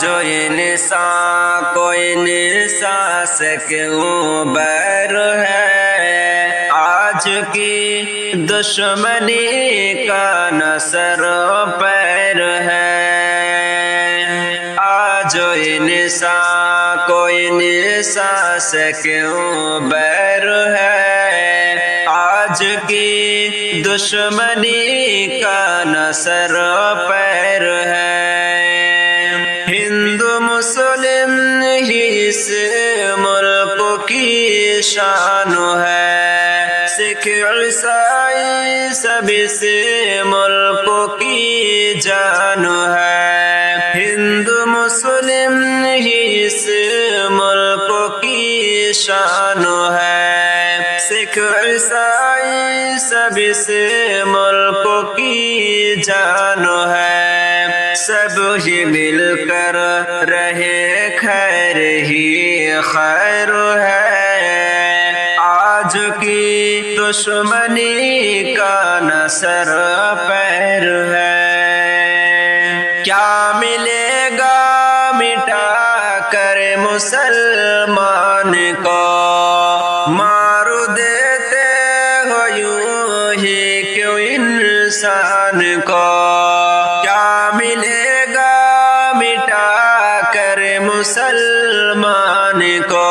جو انسان کو انسان سے کیوں بیر ہے، آج کی دشمنی کا نصر پیر ہے۔ آج جو انسان کو انسان سے کیوں بیر ہے، آج کی دشمنی کا نصر پیر ہے۔ ہندو مسلم ہی اس ملک کی شان ہے، سکھ عیسائی سب اس ملک کی جان ہے۔ ہندو مسلم ہی اس ملک کی شان ہے، سکھ عیسائی سب اس ملک کی جان ہے۔ سب ہی مل کر رہے خیر ہی خیر ہے، آج کی دشمنی کا نصر پیر ہے۔ کیا ملے گا مٹا کر مسلمان کو، مار دیتے ہو یوں ہی کیوں انسان کو۔ کیا ملے گا مٹا کر مسلمان کو،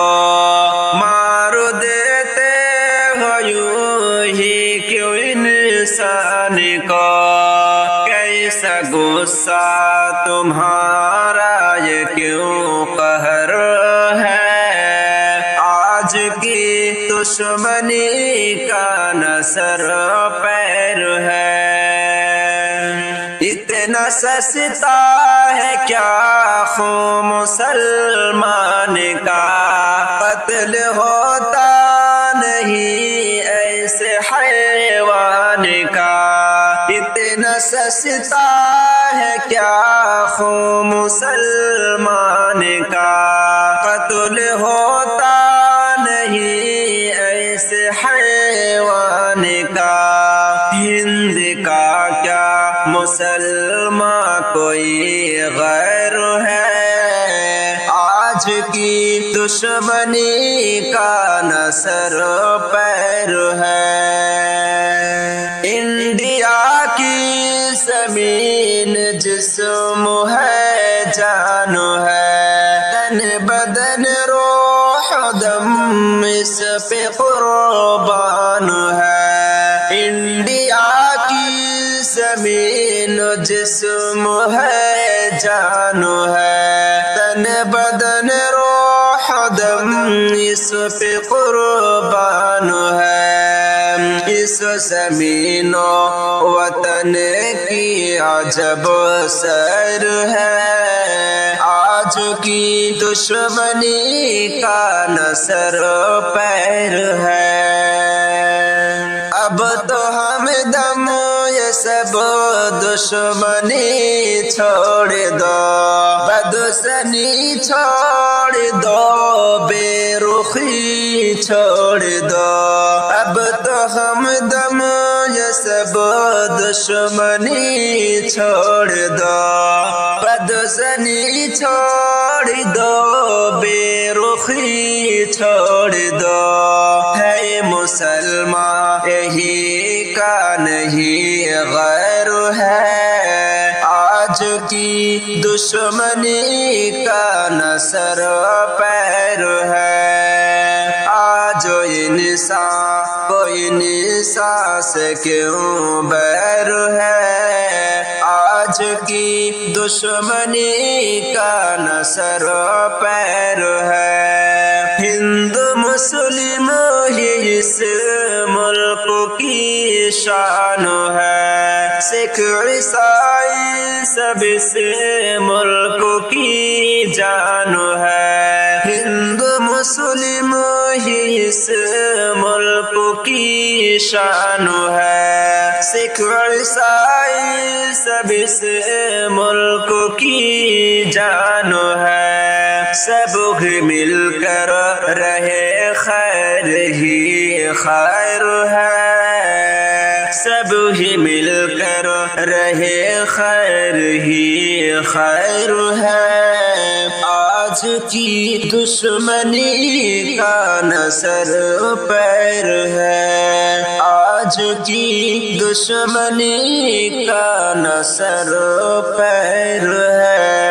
مار دیتے ہو یوں ہی کیوں انسان کو۔ کیسا غصہ تمہارا یہ کیوں قہر ہے، آج کی دشمنی کا نصر پیر ہے۔ اتنا سستا ہے کیا خون مسلمان کا، قتل ہوتا نہیں ایسے حیوان کا۔ اتنا سستا ہے کیا خون مسلمان کا، قتل ہوتا نہیں ایسے حیوان کا۔ ہند کا کیا مسلمان کوئی غیر ہے، آج کی دشمنی کا نصر پیر ہے۔ انڈیا کی زمین جسم ہے جان ہے، تن بدن روح دم اس پہ قربان ہے۔ انڈیا کی زمین جسم ہے جان ہے، تن بدن روح دم اس پہ قربان ہے۔ اس زمین و وطن کی عجب سیر ہے، آج کی دشمنی کا نصر پیر ہے۔ اب تو ہم دم یہ سب دشمنی چھوڑ دو، بدسنی چھوڑ دو، بے رخی چھوڑ دو۔ اب تو ہم دم یہ سب دشمنی چھوڑ دو، بدسنی چھوڑ دو، بے رخی چھوڑ دو۔ ہے مسلمان یہی کا نہیں غیر ہے، آج کی دشمنی کا نصر پیر ہے۔ آج انسان کو انسان سے کیوں بیر ہے، آج کی دشمنی کا نصر پیر ہے۔ ہندو مسلم ہی اس ملک کی شان ہے، سکھ عیسائی سب اس ملک کی جان ہے۔ ہندو مسلم ہی اس ملک کی شان ہے، سکھ عیسائی سب اس ملک کی جان ہے۔ سب مل کر رہے خیر ہی خیر ہے، سب ہی مل کر رہے خیر ہی خیر ہے، آج کی دشمنی کا نصر پیر ہے، آج کی دشمنی کا نصر پیر ہے۔